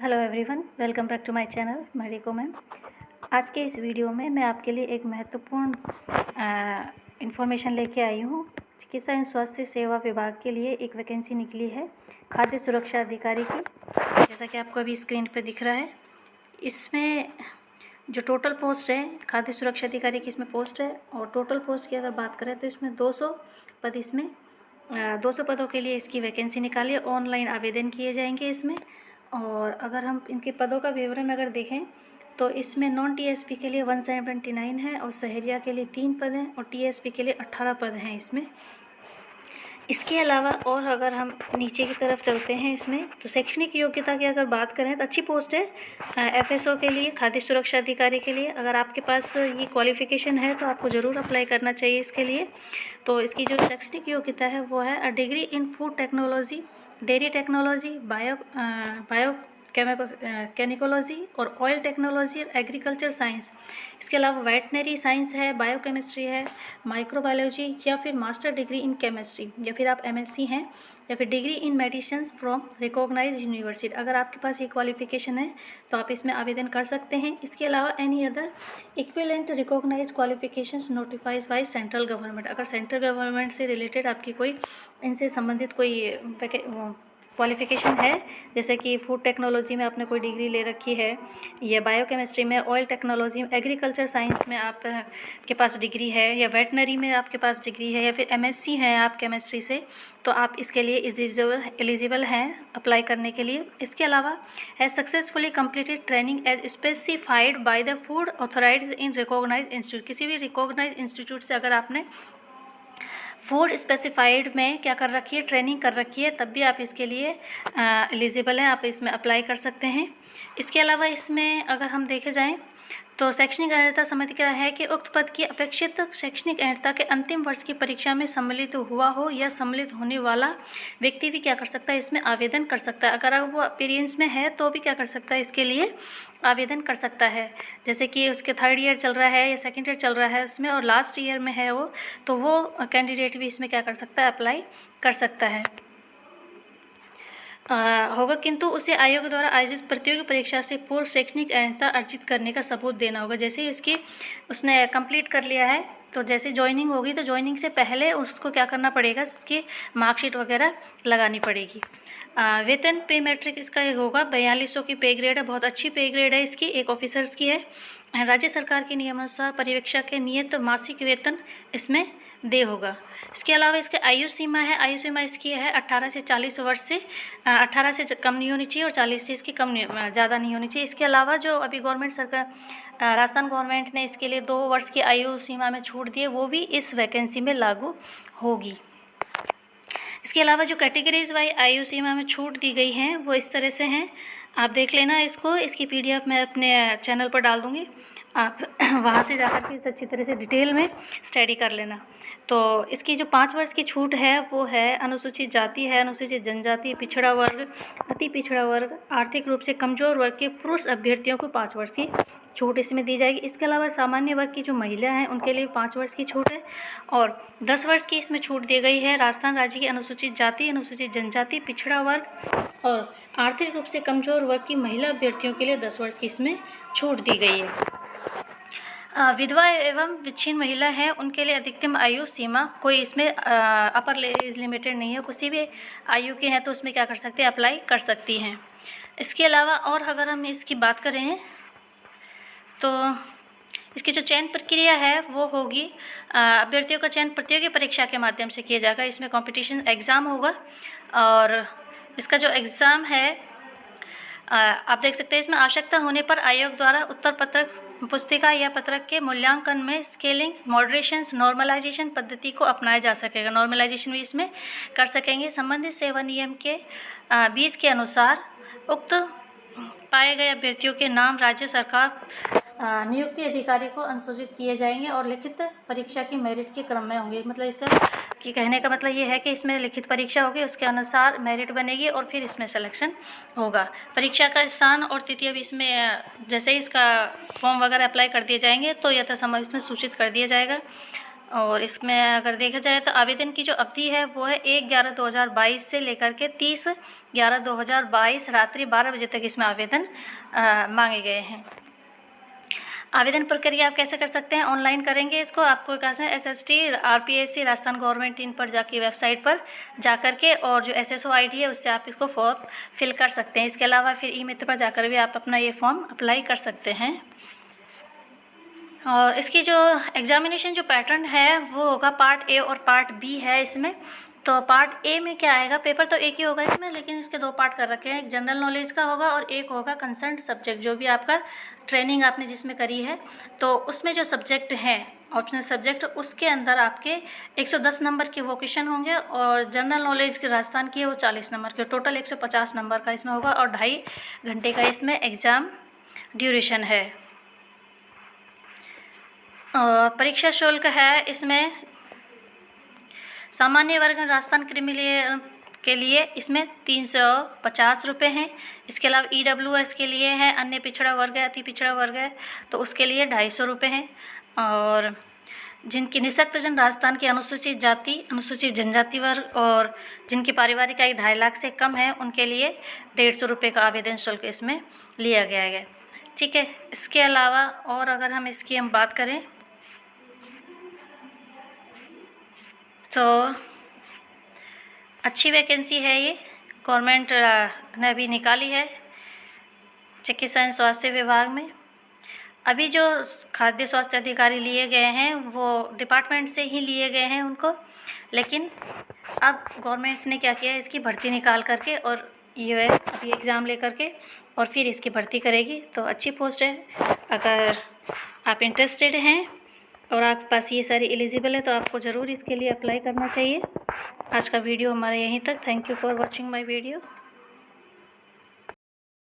Hello everyone, welcome back to my channel medico ma'am. आज के इस वीडियो में मैं आपके लिए एक महत्वपूर्ण इन्फॉर्मेशन लेके आई हूँ। चिकित्सा एवं स्वास्थ्य सेवा विभाग के लिए एक वैकेंसी निकली है खाद्य सुरक्षा अधिकारी की, जैसा कि आपको अभी स्क्रीन पर दिख रहा है। इसमें जो टोटल पोस्ट है खाद्य सुरक्षा अधिकारी की इसमें पोस्ट है, और टोटल पोस्ट की अगर बात करें तो इसमें 200 पद, इसमें 200 पदों के लिए इसकी वैकेंसी निकाली। ऑनलाइन आवेदन किए जाएंगे इसमें। और अगर हम इनके पदों का विवरण अगर देखें तो इसमें नॉन टीएसपी के लिए 179 है, और सहरिया के लिए 3 पद हैं, और टीएसपी के लिए 18 पद हैं इसमें। इसके अलावा और अगर हम नीचे की तरफ चलते हैं इसमें, तो शैक्षणिक योग्यता की अगर बात करें तो अच्छी पोस्ट है एफएसओ के लिए, खाद्य सुरक्षा अधिकारी के लिए। अगर आपके पास ये क्वालिफ़िकेशन है तो आपको ज़रूर अप्लाई करना चाहिए इसके लिए। तो इसकी जो शैक्षणिक योग्यता है वो है degree in food technology, dairy technology, bio केमिकोलॉजी और ऑयल टेक्नोलॉजी और एग्रीकल्चर साइंस। इसके अलावा वेटनरी साइंस है, बायोकेमिस्ट्री है, माइक्रोबायोलॉजी, या फिर मास्टर डिग्री इन केमिस्ट्री, या फिर आप एमएससी हैं, या फिर degree in medicine from recognised university. अगर आपके पास ये क्वालिफिकेशन है तो आप इसमें आवेदन कर सकते हैं। इसके अलावा any other equivalent recognised qualifications notifies by central government. अगर सेंट्रल गवर्नमेंट से रिलेटेड आपकी कोई इनसे संबंधित कोई क्वालिफ़िकेशन है, जैसे कि फूड टेक्नोलॉजी में आपने कोई डिग्री ले रखी है, या बायोकेमिस्ट्री में, ऑयल टेक्नोलॉजी में, एग्रीकल्चर साइंस में आप के पास डिग्री है, या वेटनरी में आपके पास डिग्री है, या फिर एमएससी है आप केमिस्ट्री से, तो आप इसके लिए एलिजिबल हैं अप्लाई करने के लिए। इसके अलावा has successfully completed training as specified by the food authorities in recognised institute. किसी भी रिकॉग्नाइज्ड इंस्टीट्यूट से अगर आपने फूड स्पेसिफाइड में क्या कर रखी है, ट्रेनिंग कर रखी है, तब भी आप इसके लिए एलिजिबल हैं, आप इसमें अप्लाई कर सकते हैं। इसके अलावा इसमें अगर हम देखे जाएं तो शैक्षणिक अर्हता समिति का है कि उक्त पद की अपेक्षित शैक्षणिक अर्हता के अंतिम वर्ष की परीक्षा में सम्मिलित हुआ हो या सम्मिलित होने वाला व्यक्ति भी क्या कर सकता है, इसमें आवेदन कर सकता है। अगर वो एक्सपीरियंस में है तो भी क्या कर सकता है, इसके लिए आवेदन कर सकता है। जैसे कि उसके 3rd ईयर चल रहा है या 2nd ईयर चल रहा है उसमें, और लास्ट ईयर में है वो, तो वो कैंडिडेट भी इसमें क्या कर सकता है, अप्लाई कर सकता है होगा। किंतु उसे आयोग द्वारा आयोजित प्रतियोगी परीक्षा से पूर्व शैक्षणिक अर्हता अर्जित करने का सबूत देना होगा। जैसे ही इसकी उसने कंप्लीट कर लिया है तो जैसे ज्वाइनिंग होगी तो ज्वाइनिंग से पहले उसको क्या करना पड़ेगा, इसकी मार्कशीट वगैरह लगानी पड़ेगी। वेतन पे मैट्रिक इसका होगा 4200 की पे ग्रेड है, बहुत अच्छी पे ग्रेड है इसकी, एक ऑफिसर्स की है। राज्य सरकार के नियमानुसार पर्यवेक्षक के नियत मासिक वेतन इसमें दे होगा। इसके अलावा इसके आयु सीमा है, आयु सीमा इसकी है 18 से 40 वर्ष से, 18 से कम नहीं होनी चाहिए और 40 से इसकी कम ज़्यादा नहीं होनी चाहिए। इसके अलावा जो अभी गवर्नमेंट सरकार राजस्थान गवर्नमेंट ने इसके लिए 2 वर्ष की आयु सीमा में छूट दी है, वो भी इस वैकेंसी में लागू होगी। इसके अलावा जो कैटेगरीज वाई आयु सीमा में छूट दी गई हैं वो इस तरह से हैं, आप देख लेना इसको। इसकी PDF मैं अपने चैनल पर डाल दूँगी, आप वहाँ से जाकर के इस अच्छी तरह से डिटेल में स्टडी कर लेना। तो इसकी जो 5 वर्ष की छूट है वो है अनुसूचित जाति है, अनुसूचित जनजाति, पिछड़ा वर्ग, अति पिछड़ा वर्ग, आर्थिक रूप से कमज़ोर वर्ग के पुरुष अभ्यर्थियों को 5 वर्ष की छूट इसमें दी जाएगी। इसके अलावा सामान्य वर्ग की जो महिला हैं उनके लिए 5 वर्ष की छूट है, और 10 वर्ष की इसमें छूट दी गई है राजस्थान राज्य की अनुसूचित जाति, अनुसूचित जनजाति, पिछड़ा वर्ग और आर्थिक रूप से कमज़ोर वर्ग की महिला अभ्यर्थियों के लिए 10 वर्ष की इसमें छूट दी गई है। विधवा एवं विच्छिन्न महिला है उनके लिए अधिकतम आयु सीमा कोई इसमें अपर एज लिमिटेड नहीं है, किसी भी आयु के हैं तो उसमें क्या कर सकते हैं, अप्लाई कर सकती हैं। इसके अलावा और अगर हम इसकी बात करें तो इसकी जो चयन प्रक्रिया है वो होगी, अभ्यर्थियों का चयन प्रतियोगी परीक्षा के माध्यम से किया जाएगा। इसमें कंपटीशन एग्ज़ाम होगा, और इसका जो एग्ज़ाम है आप देख सकते हैं, इसमें आवश्यकता होने पर आयोग द्वारा उत्तर पत्रक पुस्तिका या पत्रक के मूल्यांकन में स्केलिंग, मॉडरेशन, नॉर्मलाइजेशन पद्धति को अपनाया जा सकेगा। नॉर्मलाइजेशन भी इसमें कर सकेंगे। संबंधित सेवा नियम के 20 के अनुसार उक्त पाए गए अभ्यर्थियों के नाम राज्य सरकार नियुक्ति अधिकारी को अनुसूचित किए जाएंगे और लिखित परीक्षा की मेरिट के क्रम में होंगे। मतलब इसका कि कहने का मतलब ये है कि इसमें लिखित परीक्षा होगी, उसके अनुसार मेरिट बनेगी और फिर इसमें सिलेक्शन होगा। परीक्षा का स्थान और तिथि अभी इसमें जैसे ही इसका फॉर्म वगैरह अप्लाई कर दिए जाएंगे तो यथासंभव इसमें सूचित कर दिया जाएगा। और इसमें अगर देखा जाए तो आवेदन की जो अवधि है वो है 1/11/2022 से लेकर के 30/11/2022 रात्रि 12 बजे तक इसमें आवेदन मांगे गए हैं। आवेदन प्रक्रिया आप कैसे कर सकते हैं? ऑनलाइन करेंगे इसको। आपको कहाँ से SST RPSC Rajasthan government in पर जाके वेबसाइट पर जा कर के और जो SSO ID है उससे आप इसको फॉर्म फिल कर सकते हैं। इसके अलावा फिर ई-मित्र पर जाकर भी आप अपना ये फॉर्म अप्लाई कर सकते हैं। और इसकी जो एग्जामिनेशन जो पैटर्न है वो होगा पार्ट A और पार्ट B है इसमें। तो पार्ट A में क्या आएगा, पेपर तो एक ही होगा इसमें, लेकिन इसके 2 पार्ट कर रखे हैं। एक जनरल नॉलेज का होगा और एक होगा कंसर्न सब्जेक्ट, जो भी आपका ट्रेनिंग आपने जिसमें करी है तो उसमें जो सब्जेक्ट हैं ऑप्शनल सब्जेक्ट, उसके अंदर आपके 110 नंबर के वो क्वेश्चन होंगे और जनरल नॉलेज के राजस्थान की है वो 40 नंबर के, टोटल 150 नंबर का इसमें होगा और 2.5 घंटे का इसमें एग्ज़ाम ड्यूरेशन है। परीक्षा शुल्क है इसमें सामान्य वर्ग राजस्थान क्रिमिनल के लिए इसमें 350 रुपये हैं। इसके अलावा EWS के लिए है, अन्य पिछड़ा वर्ग है, अति पिछड़ा वर्ग है, तो उसके लिए 250 रुपये हैं। और जिनकी निःशक्त जन राजस्थान की अनुसूचित जाति, अनुसूचित जनजाति वर्ग और जिनकी पारिवारिक आय 2.5 लाख से कम है उनके लिए 150 रुपये का आवेदन शुल्क इसमें लिया गया है। ठीक है। इसके अलावा और अगर हम इसकी बात करें तो अच्छी वैकेंसी है ये, गवर्नमेंट ने अभी निकाली है चिकित्सा एवं स्वास्थ्य विभाग में। अभी जो खाद्य स्वास्थ्य अधिकारी लिए गए हैं वो डिपार्टमेंट से ही लिए गए हैं उनको, लेकिन अब गवर्नमेंट ने क्या किया है, इसकी भर्ती निकाल करके और ये अभी एग्ज़ाम ले करके और फिर इसकी भर्ती करेगी। तो अच्छी पोस्ट है, अगर आप इंटरेस्टेड हैं और आपके पास ये सारी एलिजिबल है तो आपको ज़रूर इसके लिए अप्लाई करना चाहिए। आज का वीडियो हमारा यहीं तक। Thank you for watching my video.